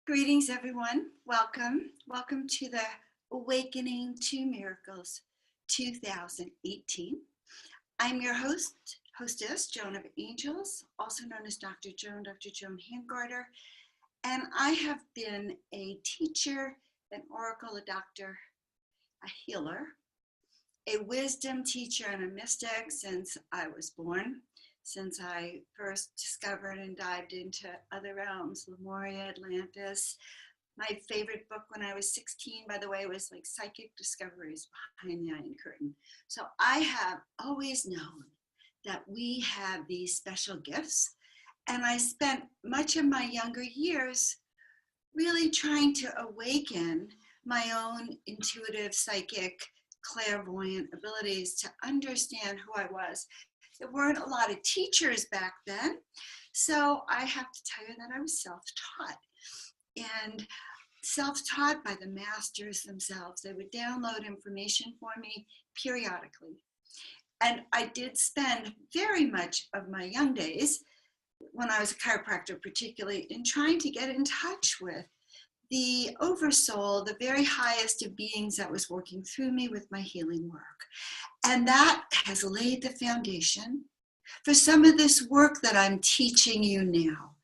Greetings, everyone. Welcome. Welcome to the Awakening to Miracles 2018. I'm your hostess, Joan of Angels, also known as Dr. Joan Handgarter. And I have been a teacher, an oracle, a doctor, a healer, a wisdom teacher, and a mystic since I was born. Since I first discovered and dived into other realms, Lemuria, Atlantis. My favorite book when I was 16, by the way, was like Psychic Discoveries Behind the Iron Curtain. So I have always known that we have these special gifts. And I spent much of my younger years really trying to awaken my own intuitive, psychic, clairvoyant abilities to understand who I was. There weren't a lot of teachers back then, so I have to tell you that I was self-taught, and self-taught by the masters themselves. They would download information for me periodically. And I did spend very much of my young days, when I was a chiropractor particularly, in trying to get in touch with the oversoul, the very highest of beings that was working through me with my healing work. And that has laid the foundation for some of this work that I'm teaching you now,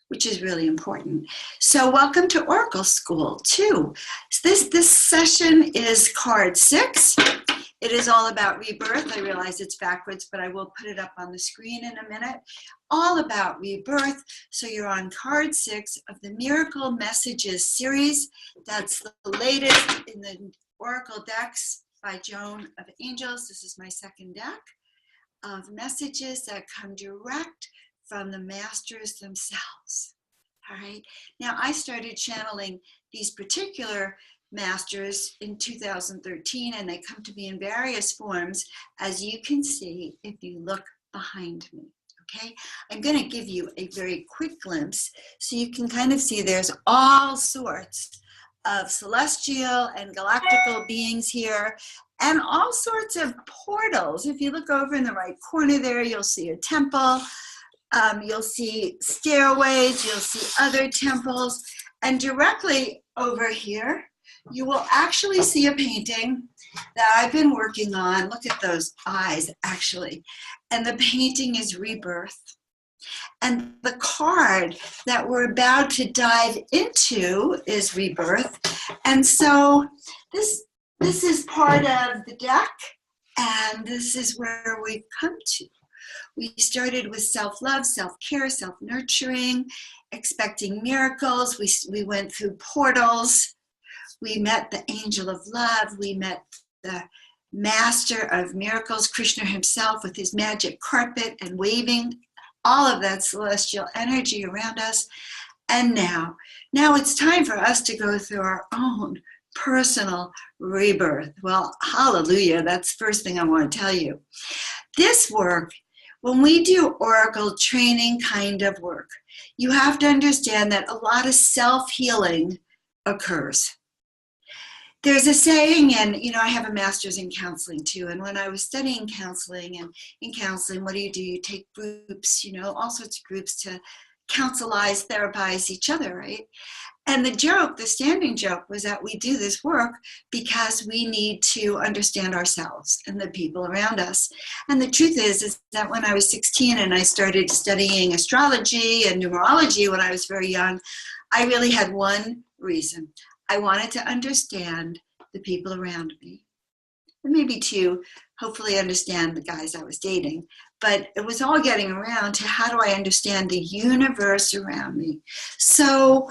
which is really important. So welcome to Oracle School 2. This session is card 6. It is all about rebirth. I realize it's backwards, but I will put it up on the screen in a minute. All about rebirth. So you're on card 6 of the Miracle Messages series. That's the latest in the Oracle decks by Joan of Angels. This is my second deck of messages that come direct from the masters themselves. All right. Now I started channeling these particular masters in 2013, and they come to me in various forms, as you can see if you look behind me. Okay, I'm going to give you a very quick glimpse so you can kind of see there's all sorts of celestial and galactical beings here, and all sorts of portals. If you look over in the right corner there, you'll see a temple, you'll see stairways, you'll see other temples, and directly over here you will actually see a painting that I've been working on. Look at those eyes, actually. And the painting is Rebirth. And the card that we're about to dive into is Rebirth. And so this is part of the deck, and this is where we've come to. We started with self-love, self-care, self-nurturing, expecting miracles. We went through portals. We met the angel of love. We met the master of miracles, Krishna himself, with his magic carpet and waving all of that celestial energy around us. And now it's time for us to go through our own personal rebirth. Well, hallelujah. That's the first thing I want to tell you. This work, when we do oracle training kind of work, you have to understand that a lot of self-healing occurs. There's a saying, and I have a master's in counseling too, and when I was studying counseling, and in counseling, what do? You take groups, all sorts of groups to counselize, therapize each other, right? And the standing joke was that we do this work because we need to understand ourselves and the people around us. And the truth is that when I was 16 and I started studying astrology and numerology when I was very young, I really had one reason. I wanted to understand the people around me, and maybe to hopefully understand the guys I was dating. But it was all getting around to how do I understand the universe around me. So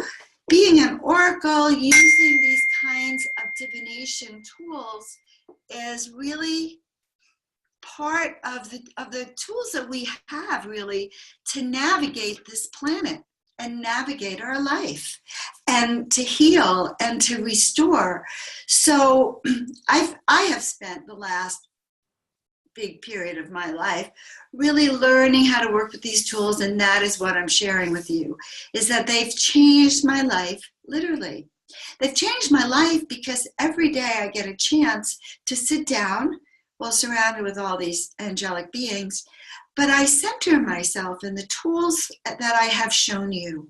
being an oracle, using these kinds of divination tools is really part of the tools that we have really to navigate this planet and navigate our life and to heal and to restore. So I have spent the last big period of my life really learning how to work with these tools, and that is what I'm sharing with you, is that they've changed my life, literally. They've changed my life because every day I get a chance to sit down while surrounded with all these angelic beings, but I center myself in the tools that I have shown you.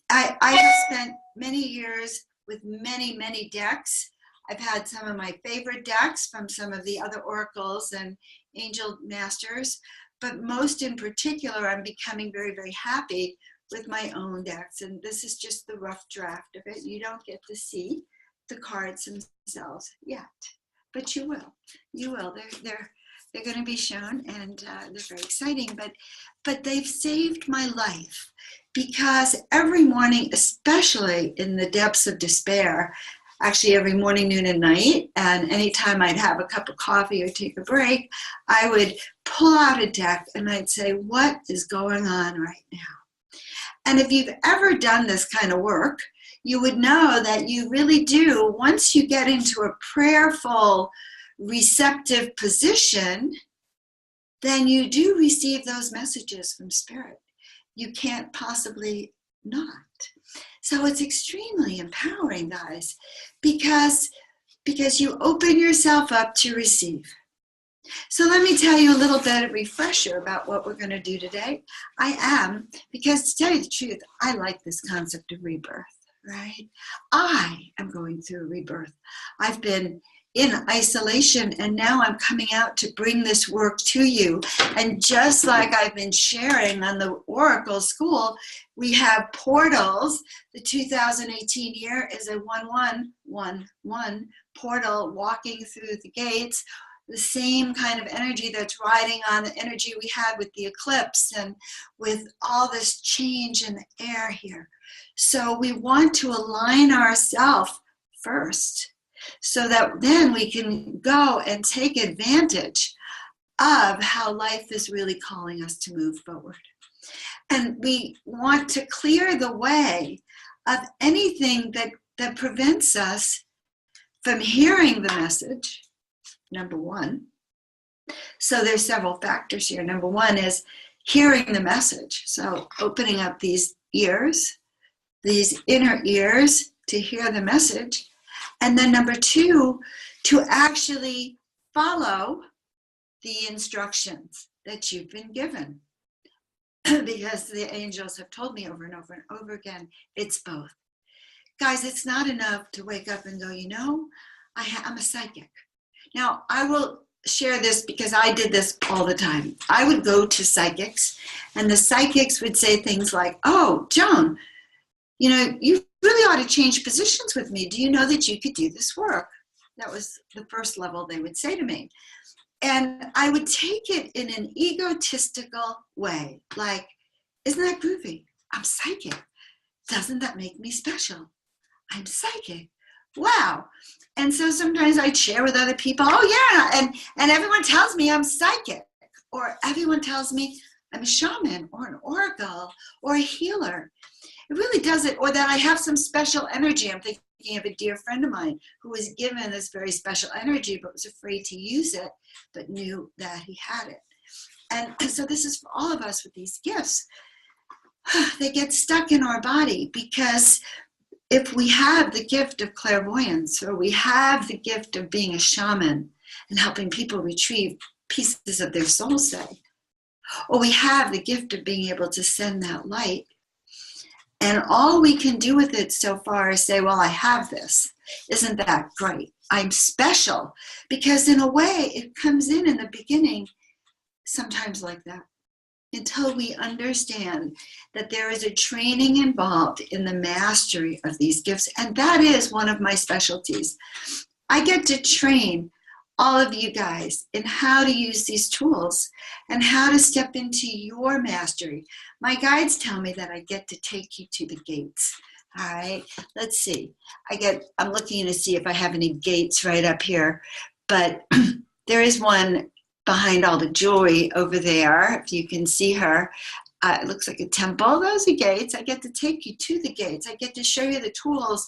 I have spent many years with many, many decks. I've had some of my favorite decks from some of the other oracles and angel masters, but most in particular, I'm becoming very, very happy with my own decks. And this is just the rough draft of it. You don't get to see the cards themselves yet, but you will. You will. They're going to be shown, and they're very exciting. But they've saved my life, because every morning, especially in the depths of despair, actually every morning, noon, and night, and anytime I'd have a cup of coffee or take a break, I would pull out a deck and I'd say, what is going on right now? And if you've ever done this kind of work, you would know that you really do, once you get into a prayerful, receptive position, then you do receive those messages from Spirit. You can't possibly not. So it's extremely empowering, guys, because you open yourself up to receive. So let me tell you a little bit of refresher about what we're going to do today. Because to tell you the truth, I like this concept of rebirth, right? I am going through a rebirth. I've been in isolation, and now I'm coming out to bring this work to you. And just like I've been sharing on the Oracle School, we have portals. The 2018 year is a 1111 portal walking through the gates. The same kind of energy that's riding on the energy we had with the eclipse and with all this change in the air here. So we want to align ourselves first, so that then we can go and take advantage of how life is really calling us to move forward. And we want to clear the way of anything that prevents us from hearing the message, number one. So there's several factors here. Number one is hearing the message. So opening up these ears, these inner ears, to hear the message. And then number two, to actually follow the instructions that you've been given. Because the angels have told me over and over and over again, it's both. Guys, it's not enough to wake up and go, I'm a psychic. Now, I will share this because I did this all the time. I would go to psychics, and the psychics would say things like, oh, Joan, you really ought to change positions with me. Do you know that you could do this work? That was the first level they would say to me. And I would take it in an egotistical way. Like, isn't that groovy? I'm psychic. Doesn't that make me special? I'm psychic. Wow. And so sometimes I'd share with other people, oh yeah, and everyone tells me I'm psychic, or everyone tells me I'm a shaman or an oracle or a healer. It really doesn't, or that I have some special energy. I'm thinking of a dear friend of mine who was given this very special energy, but was afraid to use it, but knew that he had it. And so this is for all of us with these gifts. They get stuck in our body, because if we have the gift of clairvoyance, or we have the gift of being a shaman and helping people retrieve pieces of their soul, say, or we have the gift of being able to send that light, and all we can do with it so far is say, well, I have this. Isn't that great? I'm special. Because in a way, it comes in the beginning, sometimes like that, until we understand that there is a training involved in the mastery of these gifts. And that is one of my specialties. I get to train all of you guys in how to use these tools and how to step into your mastery. My guides tell me that I get to take you to the gates. All right, let's see. I'm looking to see if I have any gates right up here, but there is one behind all the jewelry over there. If you can see her, it looks like a temple. Those are gates. I get to take you to the gates. I get to show you the tools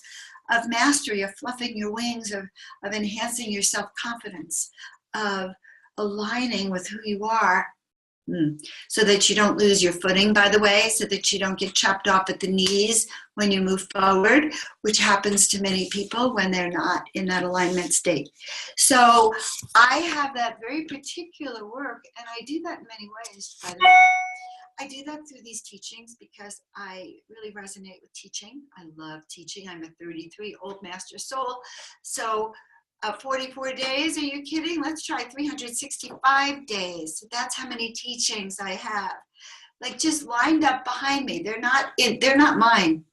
of mastery, of fluffing your wings, of enhancing your self-confidence, of aligning with who you are, so that you don't lose your footing, by the way, so that you don't get chopped off at the knees when you move forward, which happens to many people when they're not in that alignment state. So I have that very particular work, and I do that in many ways, by the way. I do that through these teachings because I really resonate with teaching. I love teaching. I'm a 33-year-old master soul. So 44 days, are you kidding? Let's try 365 days. That's how many teachings I have. Like just lined up behind me. They're not mine.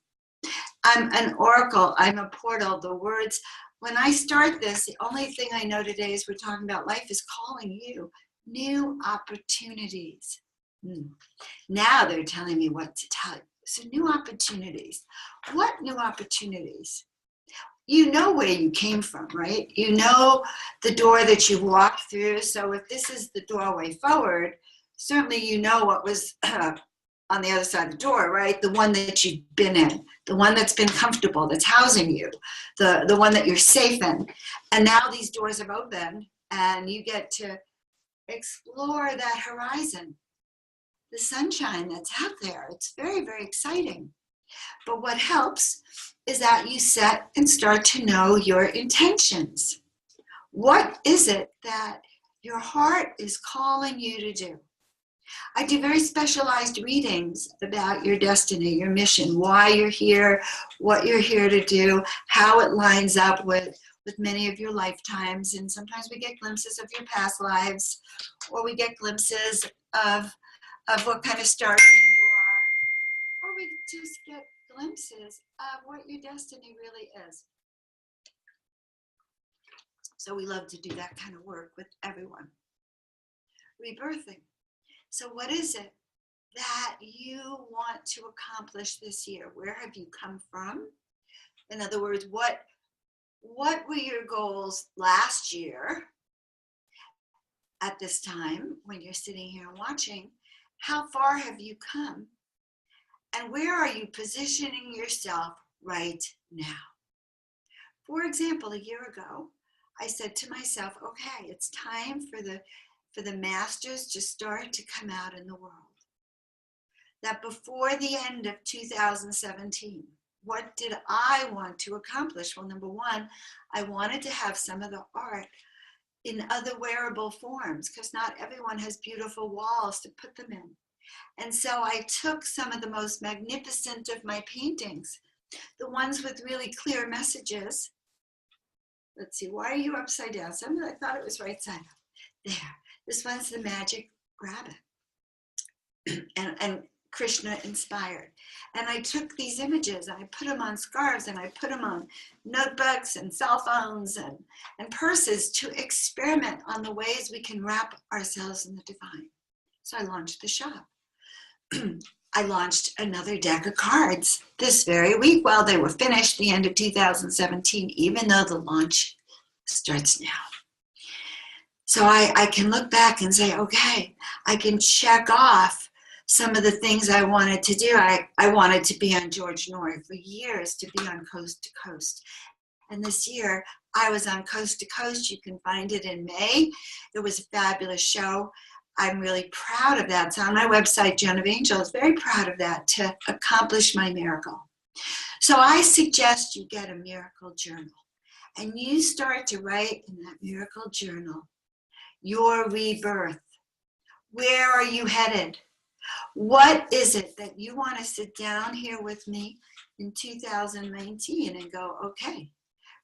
I'm an oracle. I'm a portal. The words, when I start this, the only thing I know today is we're talking about life is calling you. New opportunities. Now they're telling me what to tell you. So new opportunities. What new opportunities? You know where you came from, right? You know the door that you walked through. So if this is the doorway forward, certainly you know what was on the other side of the door, right? The one that you've been in, the one that's been comfortable, that's housing you, the one that you're safe in. And now these doors have opened and you get to explore that horizon, the sunshine that's out there. It's very, very exciting. But what helps is that you set and start to know your intentions. What is it that your heart is calling you to do? I do very specialized readings about your destiny, your mission, why you're here, what you're here to do, how it lines up with many of your lifetimes. And sometimes we get glimpses of your past lives, or we get glimpses of what kind of star you are, or we just get glimpses of what your destiny really is. So we love to do that kind of work with everyone. Rebirthing. So what is it that you want to accomplish this year? Where have you come from? In other words, what were your goals last year at this time when you're sitting here watching? How far have you come? And where are you positioning yourself right now? For example, a year ago, I said to myself, okay, it's time for the masters to start to come out in the world. That before the end of 2017, what did I want to accomplish? Well, number one, I wanted to have some of the art in other wearable forms, because not everyone has beautiful walls to put them in. And so I took some of the most magnificent of my paintings, the ones with really clear messages. Let's see, why are you upside down? I thought it was right side up. There. This one's the magic rabbit. and Krishna inspired. And I took these images and I put them on scarves and I put them on notebooks and cell phones and purses to experiment on the ways we can wrap ourselves in the divine. So I launched the shop. I launched another deck of cards this very week while they were finished, the end of 2017, even though the launch starts now. So I can look back and say, okay, I can check off some of the things I wanted to do. I wanted to be on George Norrie for years, to be on Coast to Coast. And this year, I was on Coast to Coast. You can find it in May. It was a fabulous show. I'm really proud of that. It's on my website, Joan of Angels. Very proud of that, to accomplish my miracle. So I suggest you get a miracle journal. And you start to write in that miracle journal your rebirth. Where are you headed? What is it that you want to sit down here with me in 2019 and go, okay,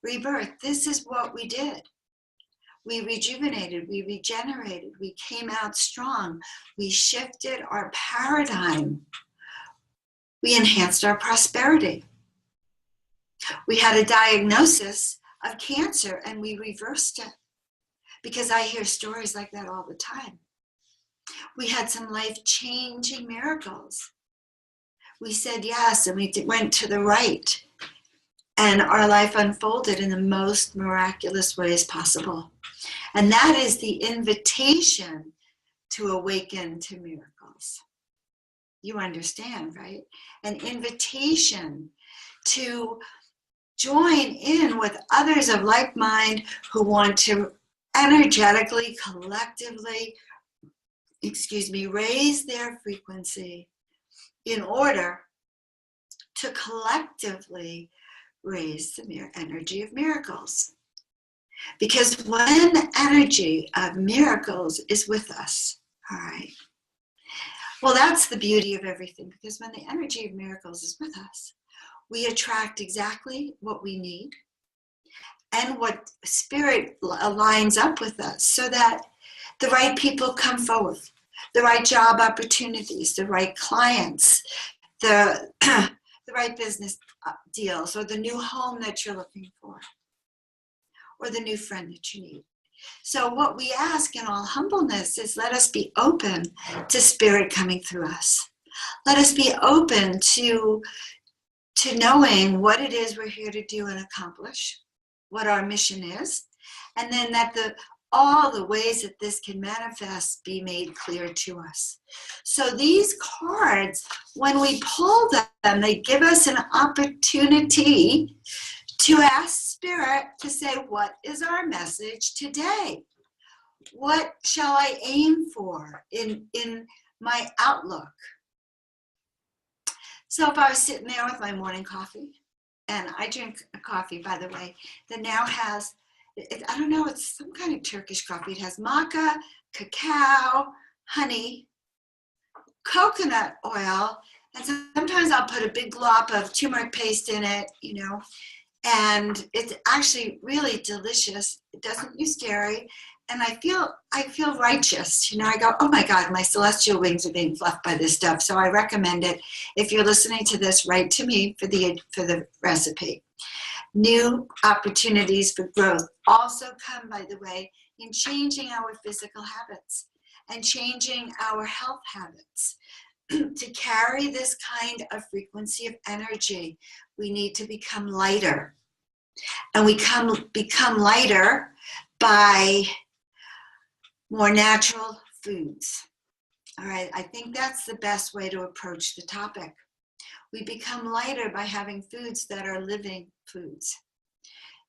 rebirth, this is what we did. We rejuvenated, we regenerated, we came out strong, we shifted our paradigm, we enhanced our prosperity. We had a diagnosis of cancer and we reversed it, because I hear stories like that all the time. We had some life-changing miracles. We said yes, and we went to the right, and our life unfolded in the most miraculous ways possible. And that is the invitation to awaken to miracles. You understand, right? An invitation to join in with others of like mind who want to energetically, collectively, raise their frequency in order to collectively raise the energy of miracles. Because when the energy of miracles is with us, all right, Well, that's the beauty of everything, because when the energy of miracles is with us, we attract exactly what we need and what spirit aligns up with us, so that the right people come forward, the right job opportunities, the right clients, the right business deals, or the new home that you're looking for, or the new friend that you need. So what we ask in all humbleness is, let us be open to spirit coming through us. Let us be open to knowing what it is we're here to do and accomplish, what our mission is, and then that all the ways that this can manifest be made clear to us. So these cards, when we pull them, they give us an opportunity to ask Spirit to say, what is our message today? What shall I aim for in my outlook? So if I was sitting there with my morning coffee, and I drink a coffee, by the way, that now has, I don't know, it's some kind of Turkish coffee. It has maca, cacao, honey, coconut oil, and sometimes I'll put a big glop of turmeric paste in it, and it's actually really delicious. It doesn't use dairy, and I feel righteous. I go, oh my God, my celestial wings are being fluffed by this stuff. So I recommend it. If you're listening to this, write to me for the recipe. New opportunities for growth also come, by the way, in changing our physical habits and changing our health habits. To carry this kind of frequency of energy, we need to become lighter. And we become lighter by more natural foods. All right, I think that's the best way to approach the topic. We become lighter by having foods that are living foods.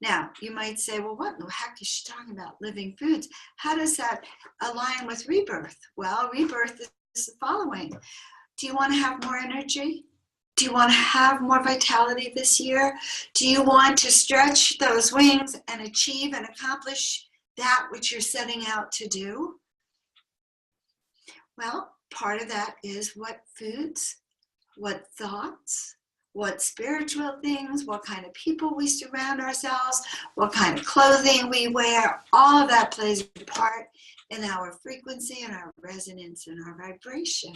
Now, you might say, well, what in the heck is she talking about, living foods? How does that align with rebirth? Well, rebirth is the following. Do you want to have more energy? Do you want to have more vitality this year? Do you want to stretch those wings and achieve and accomplish that which you're setting out to do? Well, part of that is what foods, what thoughts, what spiritual things, what kind of people we surround ourselves, what kind of clothing we wear. All of that plays a part in our frequency and our resonance and our vibration.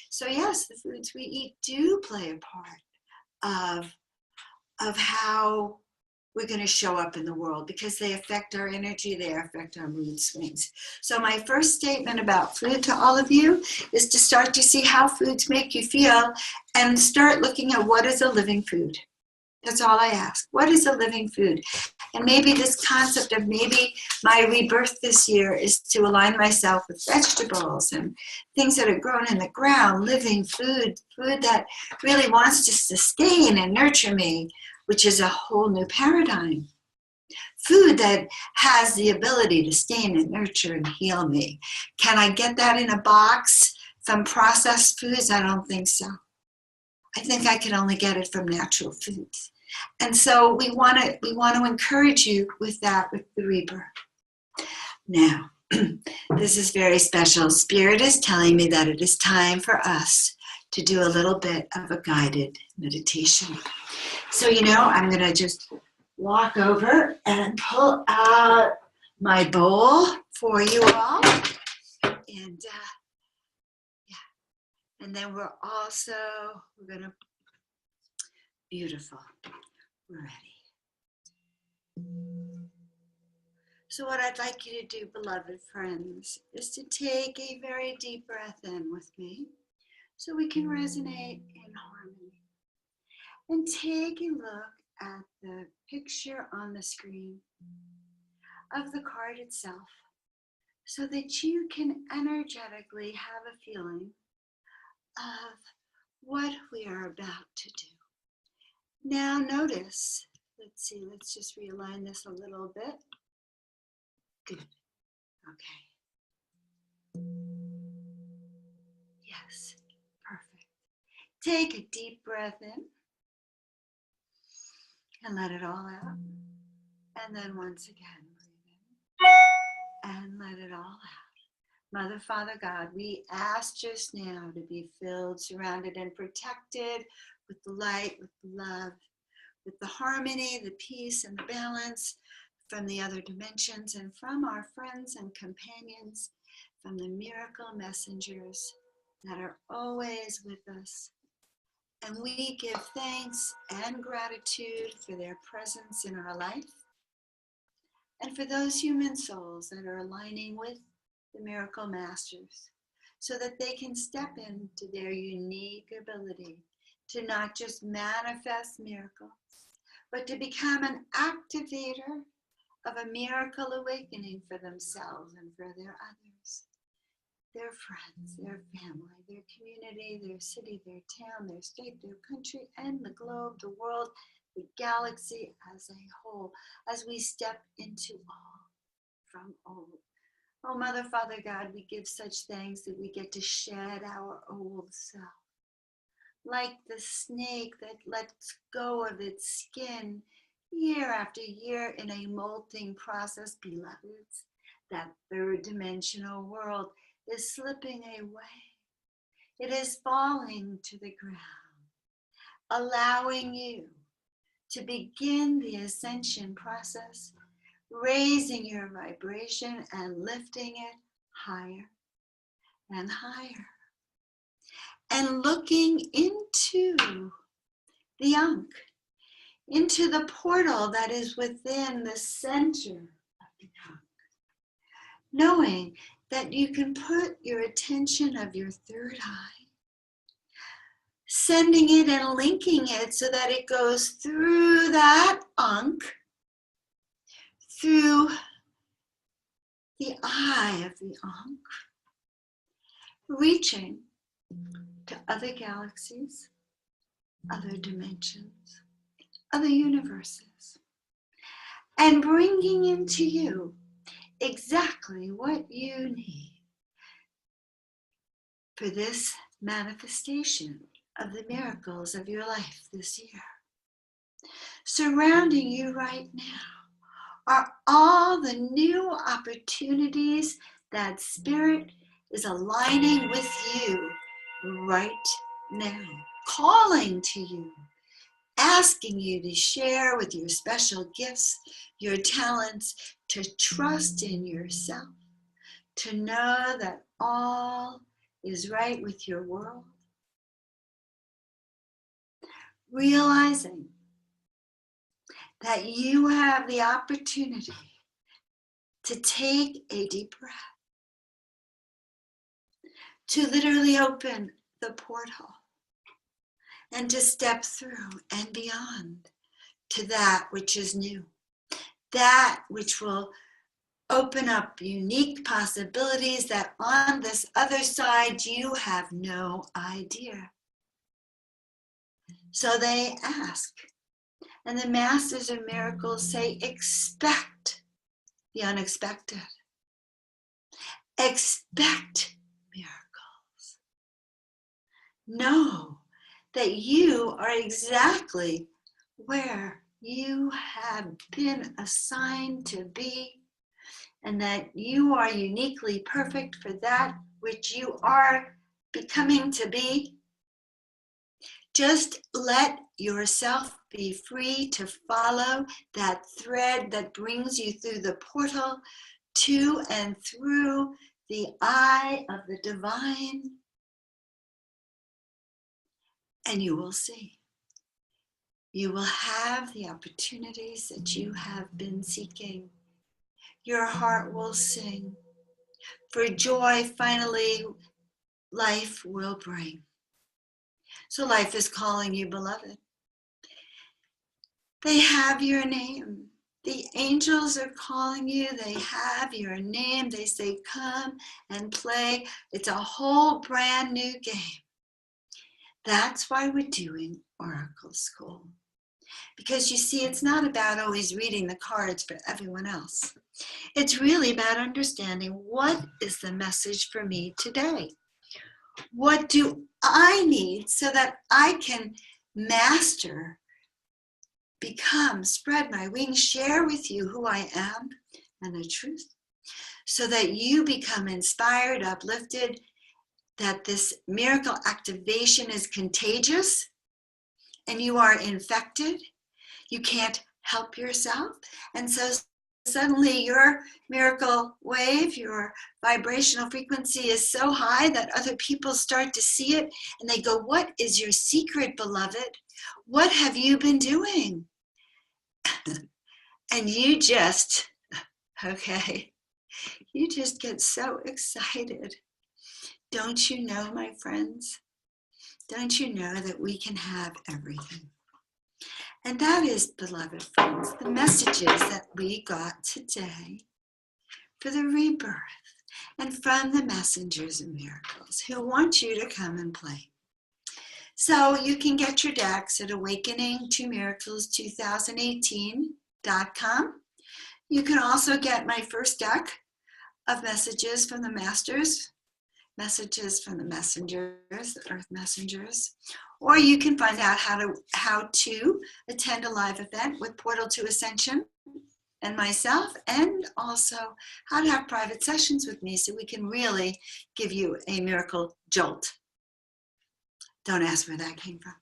So yes, the foods we eat do play a part of how we're going to show up in the world, because they affect our energy, they affect our mood swings. So my first statement about food to all of you is to start to see how foods make you feel and start looking at what is a living food. That's all I ask. What is a living food? And maybe this concept of maybe my rebirth this year is to align myself with vegetables and things that are grown in the ground, living food that really wants to sustain and nurture me, which is a whole new paradigm. Food that has the ability to sustain and nurture and heal me. Can I get that in a box from processed foods? I don't think so. I think I can only get it from natural foods. And so we want to encourage you with that, with the rebirth. Now, this is very special. Spirit is telling me that it is time for us to do a little bit of a guided meditation. So, I'm going to just walk over and pull out my bowl for you all. And and then we're going to, beautiful, we're ready. So what I'd like you to do, beloved friends, is to take a very deep breath in with me so we can resonate in harmony. And take a look at the picture on the screen of the card itself so that you can energetically have a feeling of what we are about to do. Now notice, let's just realign this a little bit. Good. Okay. Yes, perfect. Take a deep breath in and let it all out. And then once again, breathe in and let it all out. Mother, Father, God, we ask just now to be filled, surrounded, and protected with the light, with the love, with the harmony, the peace, and the balance from the other dimensions and from our friends and companions, from the miracle messengers that are always with us. And we give thanks and gratitude for their presence in our life and for those human souls that are aligning with the miracle masters so that they can step into their unique ability to not just manifest miracles, but to become an activator of a miracle awakening for themselves and for their others, their friends, their family, their community, their city, their town, their state, their country, and the globe, the world, the galaxy as a whole, as we step into all from old. Oh, Mother, Father, God, we give such thanks that we get to shed our old self. Like the snake that lets go of its skin year after year in a molting process, beloveds, that third dimensional world is slipping away. It is falling to the ground, allowing you to begin the ascension process, raising your vibration and lifting it higher and higher, and looking into the Ankh, into the portal that is within the center of the Ankh, knowing that you can put your attention of your third eye, sending it and linking it so that it goes through that Ankh, through the eye of the Ankh, reaching to other galaxies, other dimensions, other universes, and bringing into you exactly what you need for this manifestation of the miracles of your life this year. Surrounding you right now are all the new opportunities that Spirit is aligning with you right now, calling to you, asking you to share with your special gifts, your talents, to trust in yourself, to know that all is right with your world. Realizing that you have the opportunity to take a deep breath, to literally open the portal and to step through and beyond to that which is new, that which will open up unique possibilities that on this other side you have no idea. So they ask, and the masters of miracles say, expect the unexpected. Expect miracles. Know that you are exactly where you have been assigned to be, and that you are uniquely perfect for that which you are becoming to be. Just let yourself be free to follow that thread that brings you through the portal to and through the eye of the divine, and you will see. You will have the opportunities that you have been seeking. Your heart will sing. For joy, finally, life will bring. So life is calling you, beloved. They have your name. The angels are calling you. They have your name. They say, come and play. It's a whole brand new game. That's why we're doing Oracle School. Because you see, it's not about always reading the cards for everyone else. It's really about understanding what is the message for me today. What do I need so that I can master, become, spread my wings, share with you who I am and the truth, so that you become inspired, uplifted, that this miracle activation is contagious and you are infected. You can't help yourself. And so suddenly your miracle wave, your vibrational frequency is so high that other people start to see it and they go, what is your secret, beloved? What have you been doing? And you just, okay, you just get so excited. Don't you know, my friends? Don't you know that we can have everything? And that is, beloved friends, the messages that we got today for the rebirth and from the messengers of miracles who want you to come and play. So you can get your decks at awakening2miracles2018.com. You can also get my first deck of messages from the masters, messages from the messengers, the earth messengers, or you can find out how to attend a live event with Portal to Ascension and myself, and also how to have private sessions with me so we can really give you a miracle jolt. Don't ask where that came from.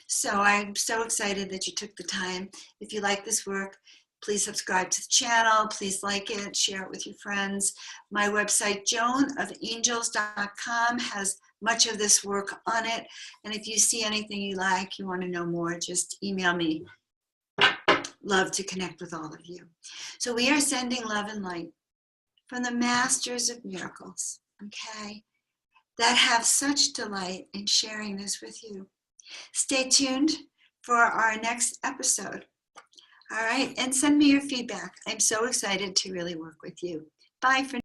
So I'm so excited that you took the time. If you like this work, please subscribe to the channel. Please like it, share it with your friends. My website, joanofangels.com, has much of this work on it. And if you see anything you like, you want to know more, just email me. Love to connect with all of you. So we are sending love and light from the masters of miracles, okay, that have such delight in sharing this with you. Stay tuned for our next episode. All right, and send me your feedback. I'm so excited to really work with you. Bye for now.